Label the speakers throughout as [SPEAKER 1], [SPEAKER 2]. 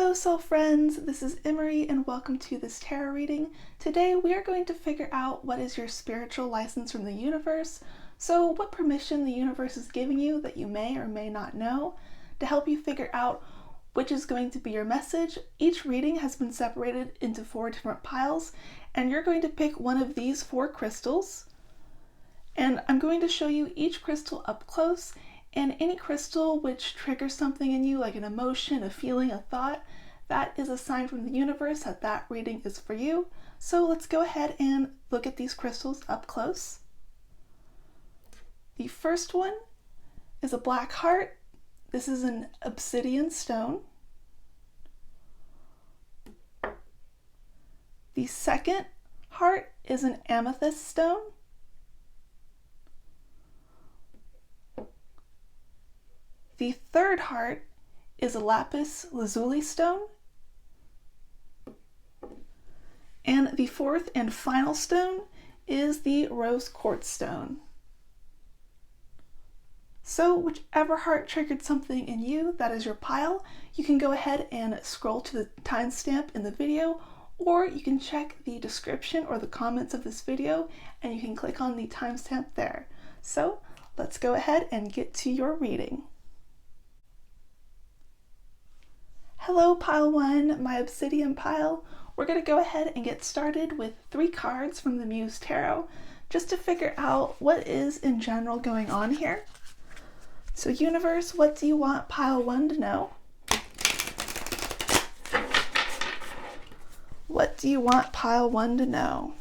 [SPEAKER 1] Hello soul friends, this is Emery and welcome to this tarot reading. Today we are going to figure out what is your spiritual license from the universe, so what permission the universe is giving you that you may or may not know, to help you figure out which is going to be your message. Each reading has been separated into 4 different piles and you're going to pick one of these 4 crystals, and I'm going to show you each crystal up close. And any crystal which triggers something in you, like an emotion, a feeling, a thought, that is a sign from the universe that that reading is for you. So let's go ahead and look at these crystals up close. The first one is a black heart. This is an obsidian stone. The second heart is an amethyst stone. The third heart is a Lapis Lazuli stone. And the fourth and final stone is the rose quartz stone. So whichever heart triggered something in you, that is your pile. You can go ahead and scroll to the timestamp in the video, or you can check the description or the comments of this video and you can click on the timestamp there. So let's go ahead and get to your reading. Hello pile 1, my obsidian pile. We're going to go ahead and get started with 3 cards from the Muse Tarot just to figure out what is in general going on here. So universe, what do you want pile 1 to know? What do you want pile 1 to know?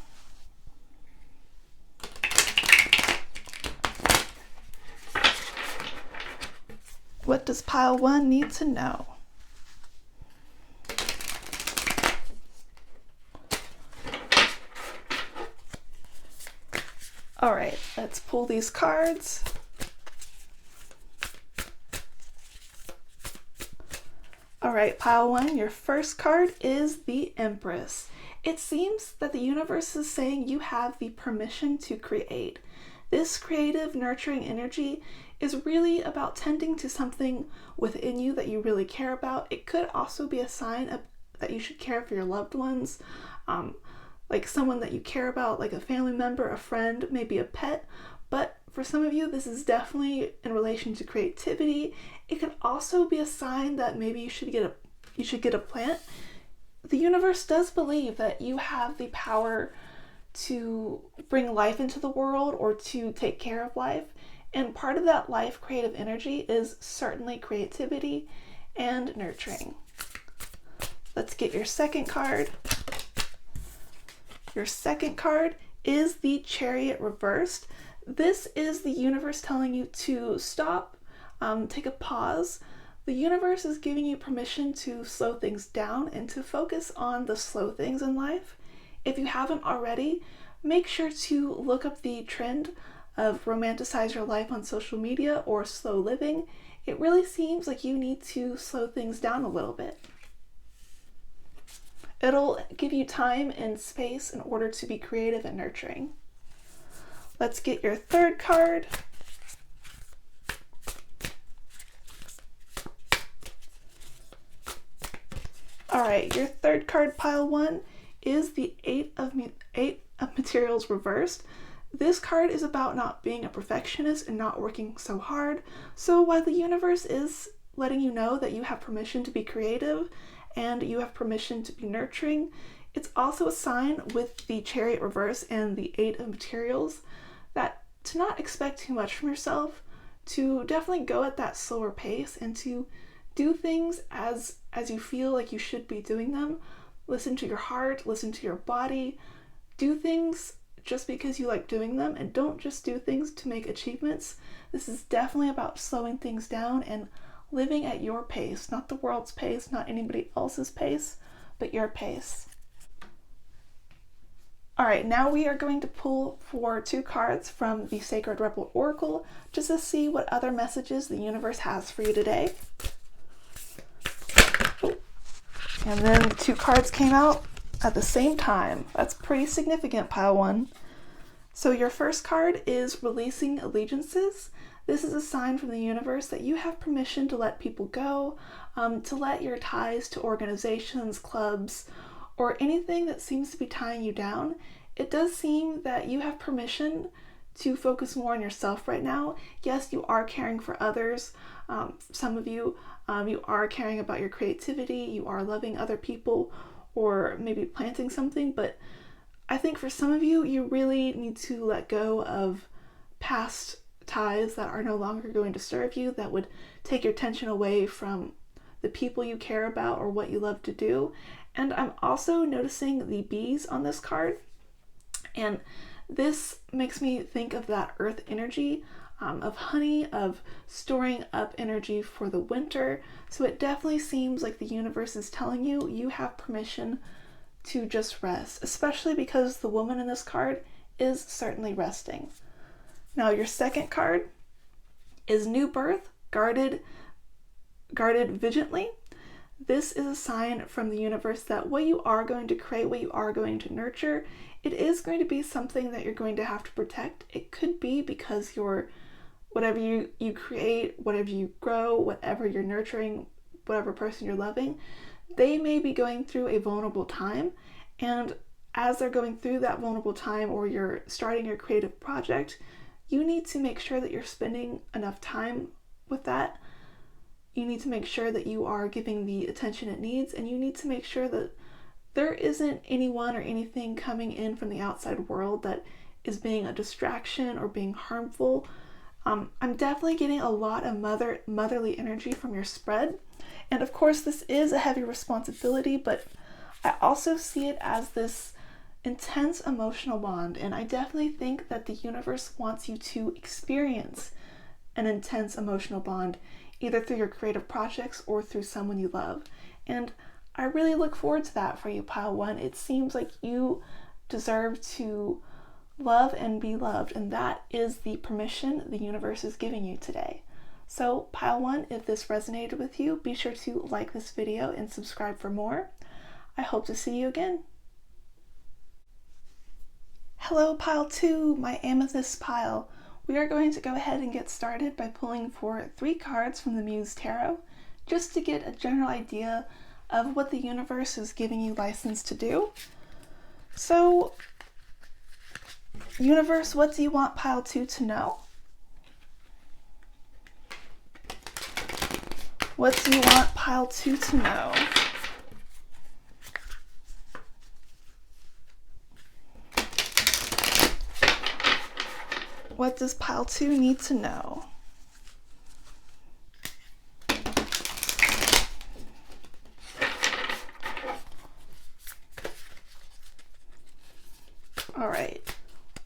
[SPEAKER 1] What does pile 1 need to know? All right, let's pull these cards. All right, pile 1, your first card is the Empress. It seems that the universe is saying you have the permission to create. This creative, nurturing energy is really about tending to something within you that you really care about. It could also be a sign that you should care for your loved ones. Like someone that you care about, like a family member, a friend, maybe a pet. But for some of you, this is definitely in relation to creativity. It could also be a sign that maybe you should get a plant. The universe does believe that you have the power to bring life into the world or to take care of life. And part of that life creative energy is certainly creativity and nurturing. Let's get your second card. Your second card is the Chariot reversed. This is the universe telling you to stop, take a pause. The universe is giving you permission to slow things down and to focus on the slow things in life. If you haven't already, make sure to look up the trend of romanticize your life on social media or slow living. It really seems like you need to slow things down a little bit. It'll give you time and space in order to be creative and nurturing. Let's get your third card. All right, your third card, pile 1, is the Eight of Materials reversed. This card is about not being a perfectionist and not working so hard. So while the universe is letting you know that you have permission to be creative and you have permission to be nurturing, it's also a sign with the Chariot reverse and the 8 of Materials that to not expect too much from yourself, to definitely go at that slower pace and to do things as you feel like you should be doing them. Listen to your heart, listen to your body, do things just because you like doing them, and don't just do things to make achievements. This is definitely about slowing things down and living at your pace, not the world's pace, not anybody else's pace, but your pace. All right, now we are going to pull for 2 cards from the Sacred Rebel Oracle just to see what other messages the universe has for you today. And then 2 cards came out at the same time. That's pretty significant, pile 1. So your first card is Releasing Allegiances. This is a sign from the universe that you have permission to let people go, to let your ties to organizations, clubs, or anything that seems to be tying you down. It does seem that you have permission to focus more on yourself right now. Yes, you are caring for others. Some of you, you are caring about your creativity, you are loving other people, or maybe planting something, but I think for some of you, you really need to let go of past ties that are no longer going to serve you, that would take your attention away from the people you care about or what you love to do. And I'm also noticing the bees on this card, and this makes me think of that earth energy, of honey, of storing up energy for the winter. So it definitely seems like the universe is telling you you have permission to just rest, especially because the woman in this card is certainly resting. Now your second card is New Birth, guarded vigilantly. This is a sign from the universe that what you are going to create, what you are going to nurture, it is going to be something that you're going to have to protect. It could be because whatever you create, whatever you grow, whatever you're nurturing, whatever person you're loving, they may be going through a vulnerable time. And as they're going through that vulnerable time, or you're starting your creative project, you need to make sure that you're spending enough time with that. You need to make sure that you are giving the attention it needs, and you need to make sure that there isn't anyone or anything coming in from the outside world that is being a distraction or being harmful. I'm definitely getting a lot of motherly energy from your spread. And of course, this is a heavy responsibility, but I also see it as this intense emotional bond. And I definitely think that the universe wants you to experience an intense emotional bond, either through your creative projects or through someone you love. And I really look forward to that for you, Pile 1. It seems like you deserve to love and be loved, and that is the permission the universe is giving you today. So Pile 1, if this resonated with you, be sure to like this video and subscribe for more. I hope to see you again. Hello Pile 2, my Amethyst pile. We are going to go ahead and get started by pulling for 3 cards from the Muse Tarot, just to get a general idea of what the universe is giving you license to do. So, universe, what do you want Pile 2 to know? What do you want Pile 2 to know? What does Pile 2 need to know? All right,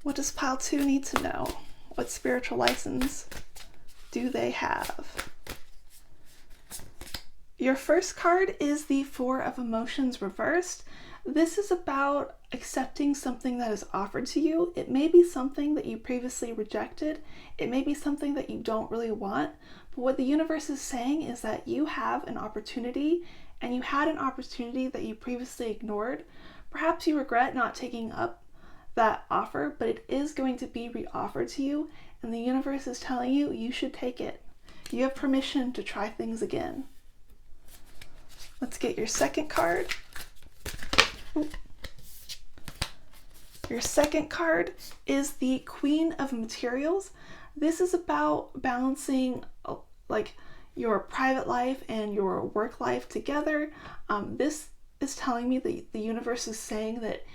[SPEAKER 1] what does Pile 2 need to know? What spiritual license do they have? Your first card is the Four of Emotions reversed. This is about accepting something that is offered to you. It may be something that you previously rejected. It may be something that you don't really want. But what the universe is saying is that you have an opportunity, and you had an opportunity that you previously ignored. Perhaps you regret not taking up that offer, but it is going to be re-offered to you, and the universe is telling you you should take it. You have permission to try things again. Let's get your second card. Your second card is the Queen of Materials. This is about balancing like your private life and your work life together. This is telling me that the universe is saying that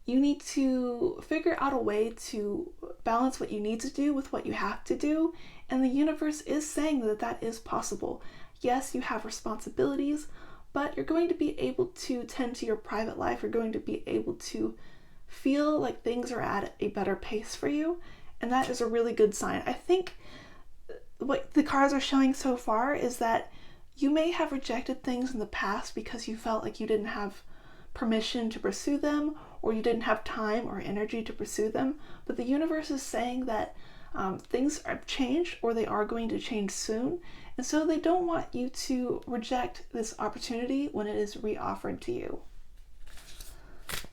[SPEAKER 1] you need to figure out a way to balance what you need to do with what you have to do. And the universe is saying that that is possible. Yes, you have responsibilities, but you're going to be able to tend to your private life. You're going to be able to feel like things are at a better pace for you. And that is a really good sign. I think what the cards are showing so far is that you may have rejected things in the past because you felt like you didn't have permission to pursue them, or you didn't have time or energy to pursue them. But the universe is saying that things have changed, or they are going to change soon. And so they don't want you to reject this opportunity when it is re-offered to you.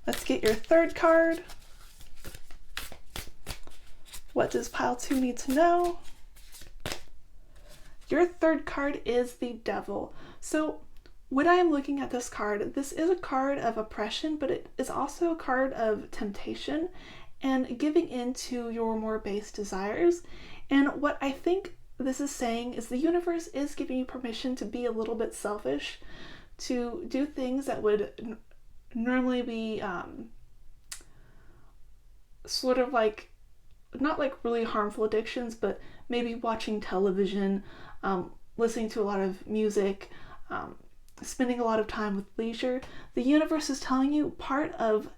[SPEAKER 1] Let's get your third card. What does Pile 2 need to know? Your third card is the Devil. So when I am looking at this card, this is a card of oppression, but it is also a card of temptation and giving in to your more base desires. And what I think this is saying is the universe is giving you permission to be a little bit selfish, to do things that would normally be sort of like, not like really harmful addictions, but maybe watching television, listening to a lot of music, spending a lot of time with leisure. The universe is telling you part of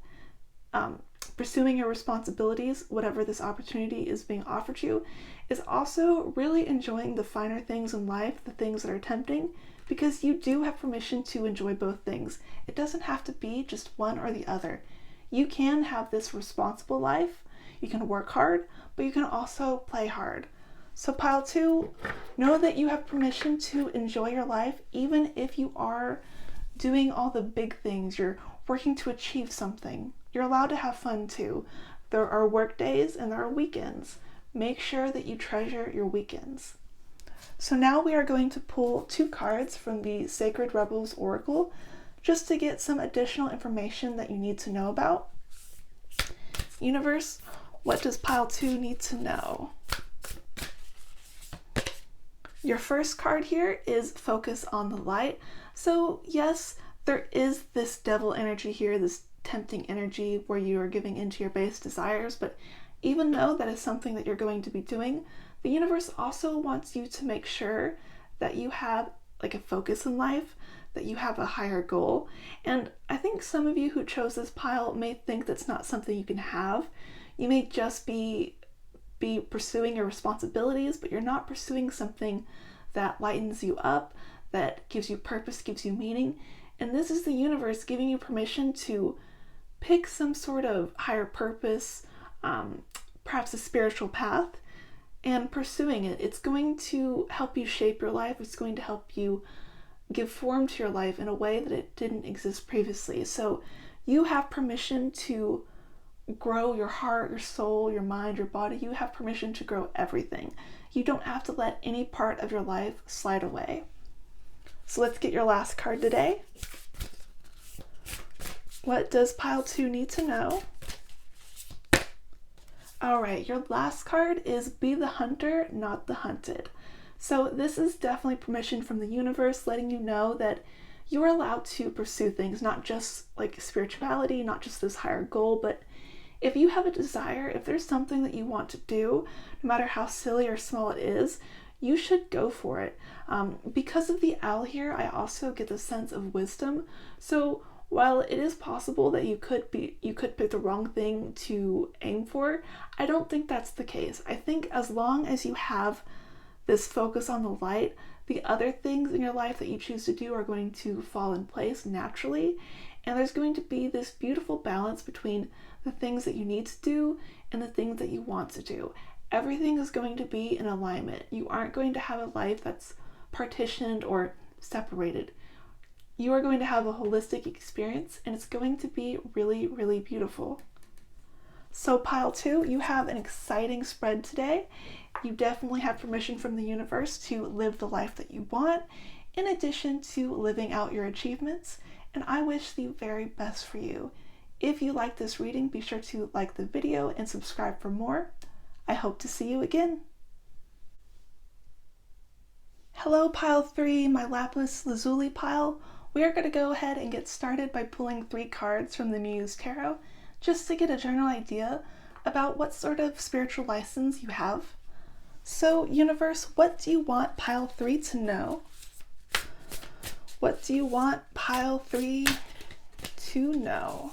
[SPEAKER 1] pursuing your responsibilities, whatever this opportunity is being offered you, is also really enjoying the finer things in life, the things that are tempting, because you do have permission to enjoy both things. It doesn't have to be just one or the other. You can have this responsible life, you can work hard, but you can also play hard. So pile 2, know that you have permission to enjoy your life even if you are doing all the big things, you're working to achieve something. You're allowed to have fun too. There are work days and there are weekends. Make sure that you treasure your weekends. So now we are going to pull 2 cards from the Sacred Rebels Oracle just to get some additional information that you need to know about. Universe, what does pile 2 need to know? Your first card here is Focus on the Light. So yes, there is this devil energy here, this tempting energy where you are giving into your base desires, but even though that is something that you're going to be doing, the universe also wants you to make sure that you have like a focus in life, that you have a higher goal. And I think some of you who chose this pile may think that's not something you can have. You may just be pursuing your responsibilities, but you're not pursuing something that lightens you up, that gives you purpose, gives you meaning. And this is the universe giving you permission to pick some sort of higher purpose, perhaps a spiritual path, and pursuing it. It's going to help you shape your life. It's going to help you give form to your life in a way that it didn't exist previously. So you have permission to grow your heart, your soul, your mind, your body. You have permission to grow everything. You don't have to let any part of your life slide away. So let's get your last card today. What does pile 2 need to know? All right, your last card is Be the Hunter, Not the Hunted. So this is definitely permission from the universe letting you know that you are allowed to pursue things, not just like spirituality, not just this higher goal, but if you have a desire, if there's something that you want to do, no matter how silly or small it is, you should go for it. Because of the owl here, I also get the sense of wisdom. So while it is possible that you could pick the wrong thing to aim for, I don't think that's the case. I think as long as you have this focus on the light, the other things in your life that you choose to do are going to fall in place naturally. And there's going to be this beautiful balance between the things that you need to do and the things that you want to do. Everything is going to be in alignment. You aren't going to have a life that's partitioned or separated. You are going to have a holistic experience and it's going to be really, really beautiful. So pile 2, you have an exciting spread today. You definitely have permission from the universe to live the life that you want, in addition to living out your achievements, and I wish the very best for you. If you like this reading, be sure to like the video and subscribe for more. I hope to see you again. Hello pile 3, my Lapis Lazuli pile. We are going to go ahead and get started by pulling 3 cards from the Muse Tarot, just to get a general idea about what sort of spiritual license you have. So universe, what do you want pile 3 to know? What do you want pile 3 to know?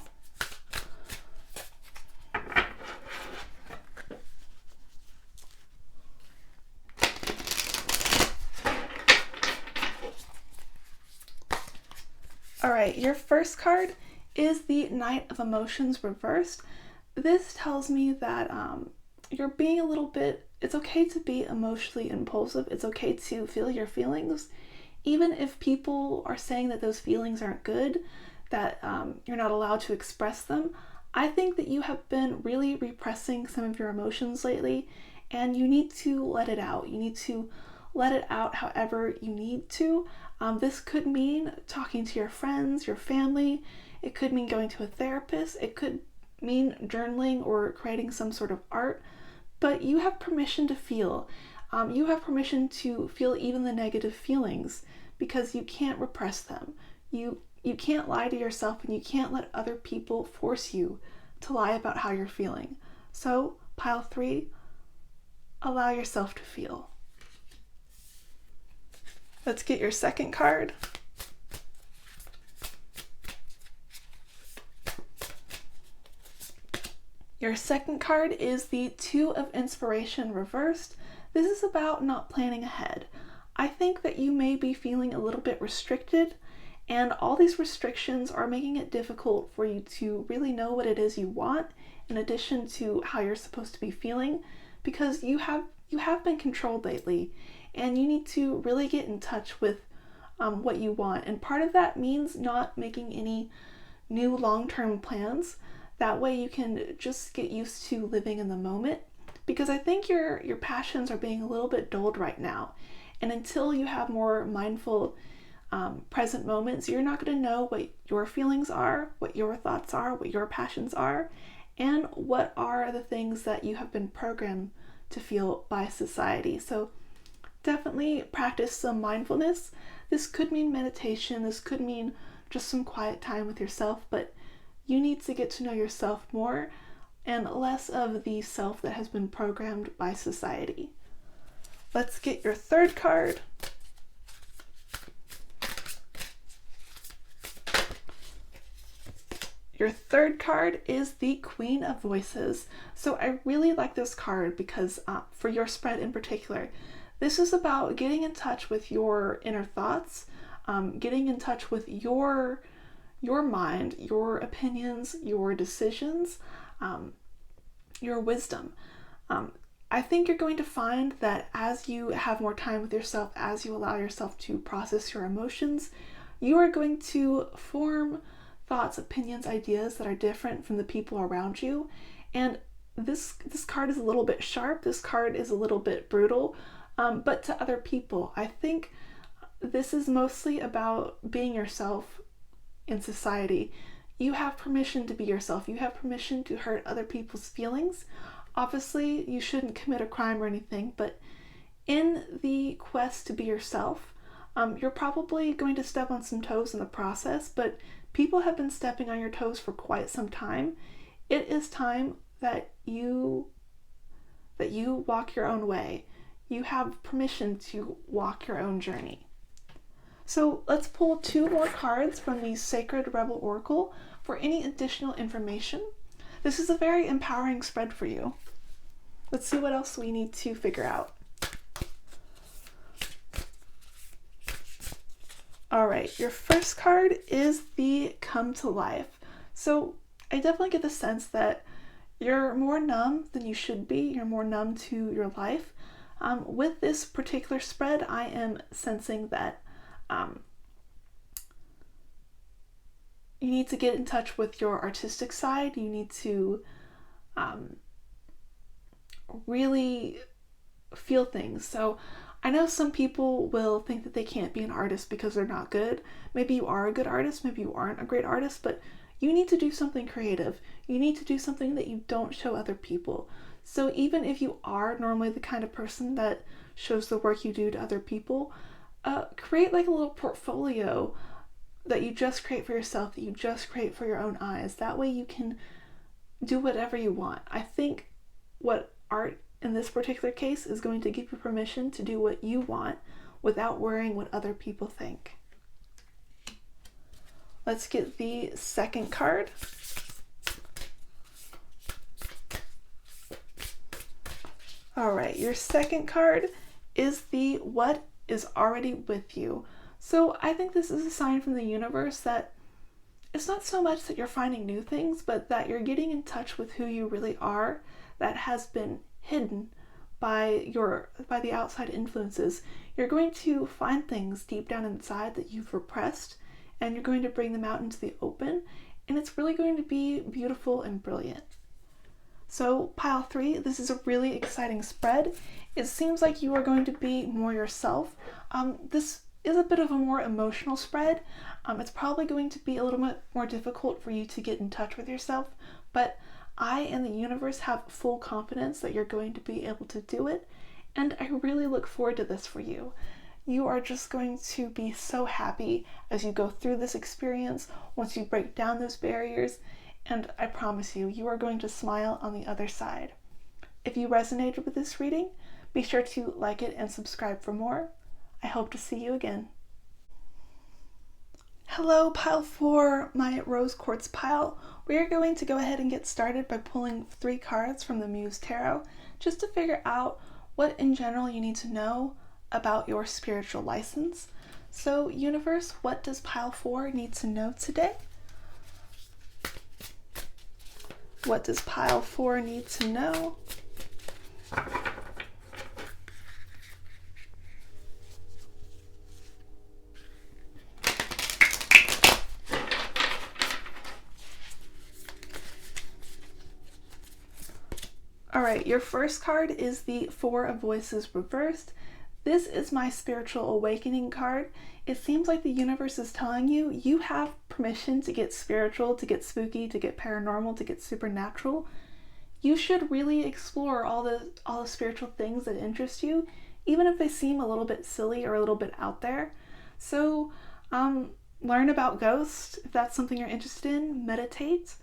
[SPEAKER 1] All right, your first card is the Knight of Emotions reversed. This tells me that you're being a little bit, it's okay to be emotionally impulsive. It's okay to feel your feelings. Even if people are saying that those feelings aren't good, that you're not allowed to express them, I think that you have been really repressing some of your emotions lately and you need to let it out. You need to let it out however you need to. This could mean talking to your friends, your family. It could mean going to a therapist. It could mean journaling or creating some sort of art. But you have permission to feel. You have permission to feel even the negative feelings because you can't repress them. You can't lie to yourself, and you can't let other people force you to lie about how you're feeling. So, pile 3, allow yourself to feel. Let's get your second card. Your second card is the 2 of Inspiration reversed. This is about not planning ahead. I think that you may be feeling a little bit restricted, and all these restrictions are making it difficult for you to really know what it is you want, in addition to how you're supposed to be feeling, because you have been controlled lately, and you need to really get in touch with what you want. And part of that means not making any new long-term plans. That way you can just get used to living in the moment, because I think your passions are being a little bit dulled right now. And until you have more mindful present moments, you're not going to know what your feelings are, what your thoughts are, what your passions are, and what are the things that you have been programmed to feel by society. So definitely practice some mindfulness. This could mean meditation, this could mean just some quiet time with yourself, but you need to get to know yourself more and less of the self that has been programmed by society. Let's get your third card. Your third card is the Queen of Voices. So I really like this card because for your spread in particular, this is about getting in touch with your inner thoughts, getting in touch with your mind, your opinions, your decisions, your wisdom. I think you're going to find that as you have more time with yourself, as you allow yourself to process your emotions, you are going to form thoughts, opinions, ideas that are different from the people around you. And this card is a little bit sharp, this card is a little bit brutal, but to other people. I think this is mostly about being yourself in society. You have permission to be yourself. You have permission to hurt other people's feelings. Obviously, you shouldn't commit a crime or anything, but in the quest to be yourself, you're probably going to step on some toes in the process, but people have been stepping on your toes for quite some time. It is time that you walk your own way. You have permission to walk your own journey. So let's pull 2 more cards from the Sacred Rebel Oracle for any additional information. This is a very empowering spread for you. Let's see what else we need to figure out. All right, your first card is the Come to Life. So I definitely get the sense that you're more numb than you should be. You're more numb to your life. With this particular spread, I am sensing that you need to get in touch with your artistic side. You need to really feel things. So I know some people will think that they can't be an artist because they're not good. Maybe you are a good artist, maybe you aren't a great artist, but you need to do something creative. You need to do something that you don't show other people. So even if you are normally the kind of person that shows the work you do to other people, create like a little portfolio that you just create for yourself, that you just create for your own eyes. That way you can do whatever you want. I think what art in this particular case is going to give you permission to do what you want without worrying what other people think. Let's get the second card. All right, your second card is the What is Already With You. So I think this is a sign from the universe that it's not so much that you're finding new things, but that you're getting in touch with who you really are that has been hidden by the outside influences. You're going to find things deep down inside that you've repressed, and you're going to bring them out into the open, and it's really going to be beautiful and brilliant. So pile 3, this is a really exciting spread. It seems like you are going to be more yourself. This is a bit of a more emotional spread. It's probably going to be a little bit more difficult for you to get in touch with yourself, but I and the universe have full confidence that you're going to be able to do it, and I really look forward to this for you. You are just going to be so happy as you go through this experience, once you break down those barriers, and I promise you, you are going to smile on the other side. If you resonated with this reading, be sure to like it and subscribe for more. I hope to see you again. Hello, pile 4, my rose quartz pile. We are going to go ahead and get started by pulling 3 cards from the Muse Tarot, just to figure out what in general you need to know about your spiritual license. So, universe, what does pile 4 need to know today? What does pile 4 need to know? Alright, your first card is the Four of Voices reversed. This is my spiritual awakening card. It seems like the universe is telling you you have permission to get spiritual, to get spooky, to get paranormal, to get supernatural. You should really explore all the spiritual things that interest you, even if they seem a little bit silly or a little bit out there. So learn about ghosts if that's something you're interested in. Meditate,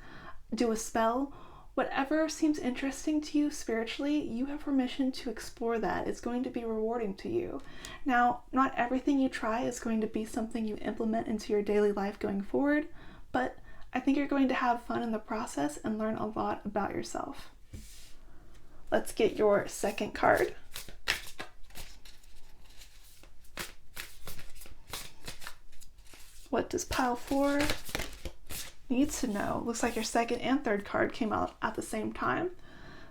[SPEAKER 1] do a spell. Whatever seems interesting to you spiritually, you have permission to explore that. It's going to be rewarding to you. Now, not everything you try is going to be something you implement into your daily life going forward, but I think you're going to have fun in the process and learn a lot about yourself. Let's get your second card. What does pile 4 need to know? Looks like your second and third card came out at the same time.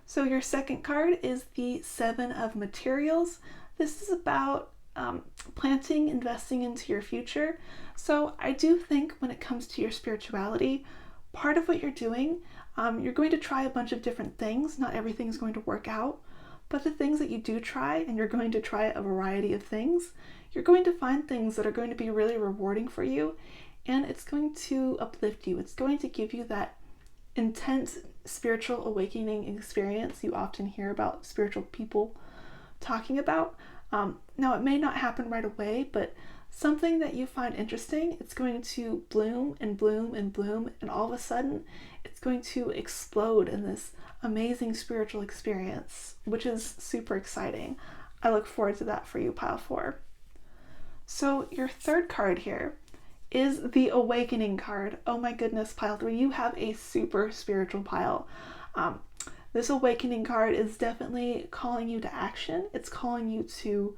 [SPEAKER 1] So your second card is the Seven of Materials. This is about planting, investing into your future. So I do think when it comes to your spirituality, part of what you're doing, you're going to try a bunch of different things. Not everything is going to work out, but the things that you do try, and you're going to try a variety of things, you're going to find things that are going to be really rewarding for you, and it's going to uplift you. It's going to give you that intense spiritual awakening experience you often hear about spiritual people talking about. Now, it may not happen right away, but something that you find interesting, it's going to bloom and bloom and bloom, and all of a sudden, it's going to explode in this amazing spiritual experience, which is super exciting. I look forward to that for you, pile 4. So your third card here is the Awakening card. Oh my goodness, pile 3, you have a super spiritual pile. This Awakening card is definitely calling you to action. It's calling you to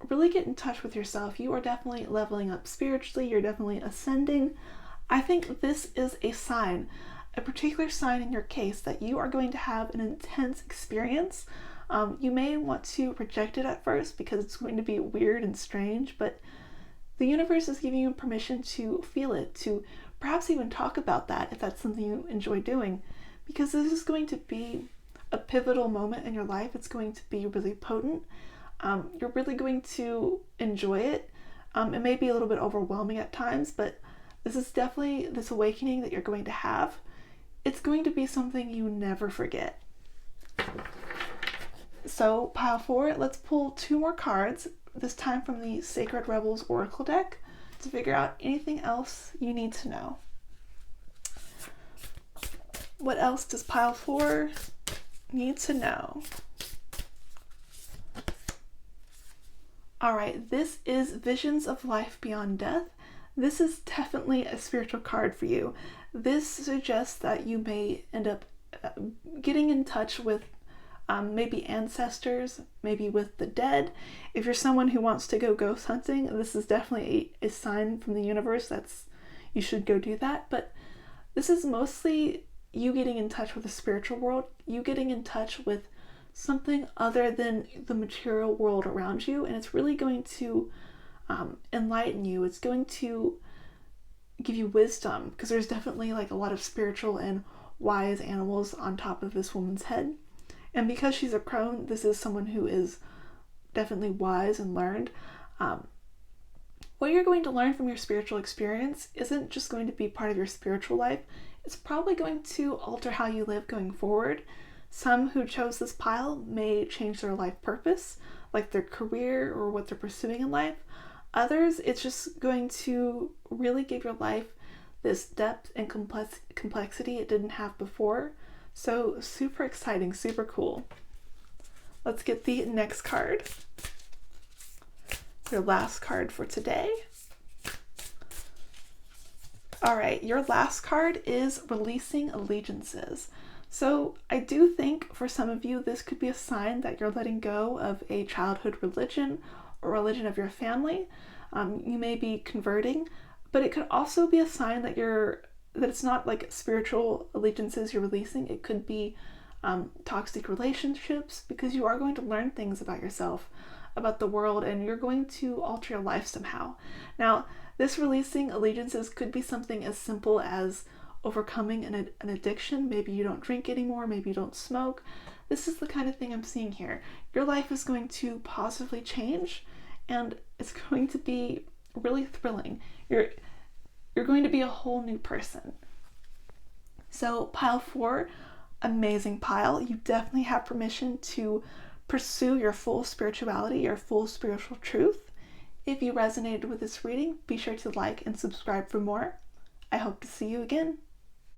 [SPEAKER 1] really get in touch with yourself. You are definitely leveling up spiritually. You're definitely ascending. I think this is a sign, a particular sign in your case, that you are going to have an intense experience. You may want to reject it at first because it's going to be weird and strange, but the universe is giving you permission to feel it, to perhaps even talk about that if that's something you enjoy doing, because this is going to be a pivotal moment in your life. It's going to be really potent. You're really going to enjoy it. It may be a little bit overwhelming at times, but this is definitely this awakening that you're going to have. It's going to be something you never forget. So pile 4, let's pull 2 more cards, this time from the Sacred Rebels Oracle deck, to figure out anything else you need to know. What else does pile 4 need to know? Alright, this is Visions of Life Beyond Death. This is definitely a spiritual card for you. This suggests that you may end up getting in touch with maybe ancestors, maybe with the dead. If you're someone who wants to go ghost hunting, this is definitely a sign from the universe that's you should go do that. But this is mostly you getting in touch with the spiritual world, you getting in touch with something other than the material world around you, and it's really going to enlighten you. It's going to give you wisdom, because there's definitely like a lot of spiritual and wise animals on top of this woman's head. And because she's a crone, this is someone who is definitely wise and learned. What you're going to learn from your spiritual experience isn't just going to be part of your spiritual life, it's probably going to alter how you live going forward. Some who chose this pile may change their life purpose, like their career or what they're pursuing in life. Others, it's just going to really give your life this depth and complexity it didn't have before. So super exciting, super cool. Let's get the next card. Your last card for today. All right, your last card is Releasing Allegiances. So I do think for some of you, this could be a sign that you're letting go of a childhood religion or religion of your family. You may be converting, but it could also be a sign that it's not like spiritual allegiances you're releasing. It could be toxic relationships, because you are going to learn things about yourself, about the world, and you're going to alter your life somehow. Now, this releasing allegiances could be something as simple as overcoming an addiction. Maybe you don't drink anymore, maybe you don't smoke. This is the kind of thing I'm seeing here. Your life is going to positively change, and it's going to be really thrilling. You're going to be a whole new person. So pile 4, amazing pile. You definitely have permission to pursue your full spirituality, your full spiritual truth. If you resonated with this reading, be sure to like and subscribe for more. I hope to see you again.